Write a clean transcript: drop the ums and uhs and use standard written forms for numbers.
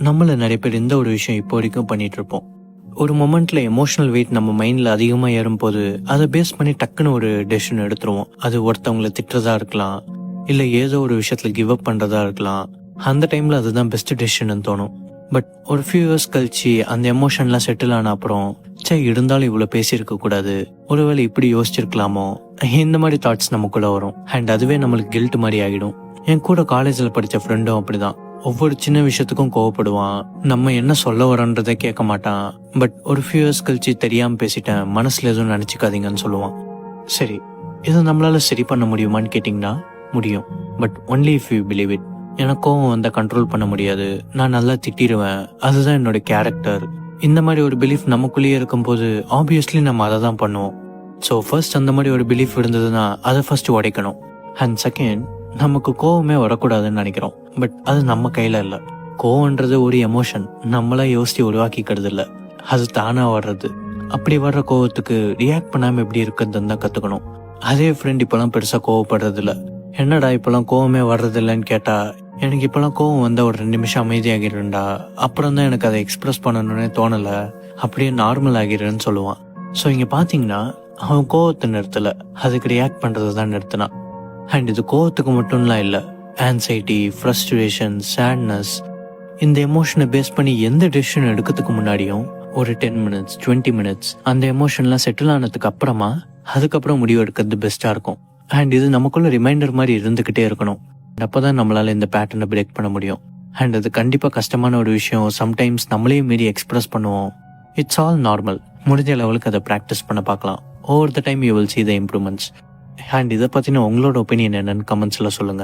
நம்மள நிறைய பேர் இந்த ஒரு விஷயம் இப்போ வரைக்கும் பண்ணிட்டு இருப்போம். ஒரு மொமெண்ட்ல எமோஷனல் வெயிட் நம்ம மைண்ட்ல அதிகமா ஏறும்போது அதை பேஸ் பண்ணி டக்குன்னு ஒரு டெசிஷன் எடுத்துருவோம். அது ஒருத்தவங்களை திட்டுறதா இருக்கலாம், இல்ல ஏதோ ஒரு விஷயத்துல கிவ் அப் பண்றதா இருக்கலாம். அந்த டைம்ல அதுதான் பெஸ்ட் டெசிஷன் தோணும். பட் ஒரு ஃபியூ இயர்ஸ் கழிச்சு அந்த எமோஷன்லாம் செட்டில் ஆன அப்புறம், சே இருந்தாலும் இவ்வளவு பேசியிருக்க கூடாது, ஒருவேளை இப்படி யோசிச்சிருக்கலாமோ, இந்த மாதிரி தாட்ஸ் நமக்குள்ள வரும். அண்ட் அதுவே நம்மளுக்கு கில்ட் மாதிரி ஆகிடும். என் கூட காலேஜ்ல படிச்ச ஃப்ரெண்டும் அப்படிதான். ஒவ்வொரு சின்ன விஷயத்துக்கும் கோவப்படுவான். நம்ம என்ன சொல்ல வரோன்றதை கேட்க மாட்டான். பட் ஒரு ஃபியூ இயர்ஸ் கழிச்சு தெரியாம பேசிட்டேன், மனசுல எதுவும் நினைச்சுக்காதீங்கன்னு சொல்லுவான். சரி, இதை நம்மளால சரி பண்ண முடியுமான்னு கேட்டிங்கன்னா முடியும். But only if you believe it. எனக்கு கோவம் வந்தா கண்ட்ரோல் பண்ண முடியாது, நான் நல்லா திட்டிடுவேன், அதுதான் என்னோட கேரக்டர். இந்த மாதிரி ஒரு பிலீஃப் நமக்குள்ளேயே இருக்கும்போது ஆப்வியஸ்லி நம்ம அதை தான் பண்ணுவோம். ஸோ ஃபர்ஸ்ட் அந்த மாதிரி ஒரு பிலீஃப் இருந்ததுன்னா அதை ஃபர்ஸ்ட் உடைக்கணும். அண்ட் செகண்ட், நமக்கு கோவமே வரக்கூடாதுன்னு நினைக்கிறோம். பட் அது நம்ம கையில இல்லை. கோவன்றது ஒரு எமோஷன், நம்மளா யோசிச்சு உருவாக்கிக்கிறது இல்லை, அது தானா வர்றது. அப்படி வர்ற கோவத்துக்கு ரியாக்ட் பண்ணாம எப்படி இருக்கிறதுன்னு தான் கத்துக்கணும். அதே ஃப்ரெண்ட் இப்பெல்லாம் பெருசா கோவப்படுறது இல்லை. என்னடா இப்பெல்லாம் கோவமே வர்றது இல்லைன்னு கேட்டா, எனக்கு இப்பெல்லாம் கோவம் வந்தா ஒரு 2 நிமிஷம் அமைதியாகிடும்டா, அப்புறம் தான் எனக்கு அதை எக்ஸ்பிரஸ் பண்ணணும்னே தோணல, அப்படியே நார்மல் ஆகிடுன்னு சொல்லுவான். ஸோ இங்க பாத்தீங்கன்னா அவன் கோவத்தை நிறுத்தல, அதுக்கு ரியாக்ட் பண்றது தான் நிறுத்தினான். அண்ட் இது கோவத்துக்கு மட்டும்லாம் இல்லை, ஆன்சைட்டி, ஃப்ரஸ்ட்ரேஷன், சேட்னஸ், இந்த எமோஷனை பேஸ் பண்ணி எந்த டெசிஷன் எடுக்கிறதுக்கு முன்னாடியும் ஒரு 10 மினிட்ஸ் 20 மினிட்ஸ் அந்த எமோஷன்லாம் செட்டில் ஆனதுக்கு அப்புறமா அதுக்கப்புறம் முடிவு எடுக்கிறது பெஸ்டா இருக்கும். அண்ட் இது நமக்குள்ள ரிமைண்டர் மாதிரி இருந்துகிட்டே இருக்கணும். அப்பதான் நம்மளால இந்த பேட்டர்னை பிரேக் பண்ண முடியும். அண்ட் அது கண்டிப்பா கஷ்டமான ஒரு விஷயம். சம்டைம்ஸ் நம்மளையும் மீறி எக்ஸ்பிரஸ் பண்ணுவோம். It's all normal. முடிஞ்ச லெவலுக்கு அதை ப்ராக்டிஸ் பண்ண பார்க்கலாம். Over the time you will see the improvements. And இதை பத்தின உங்களோட ஒப்பீனியன் என்னன்னு கமெண்ட்ஸ்ல சொல்லுங்க.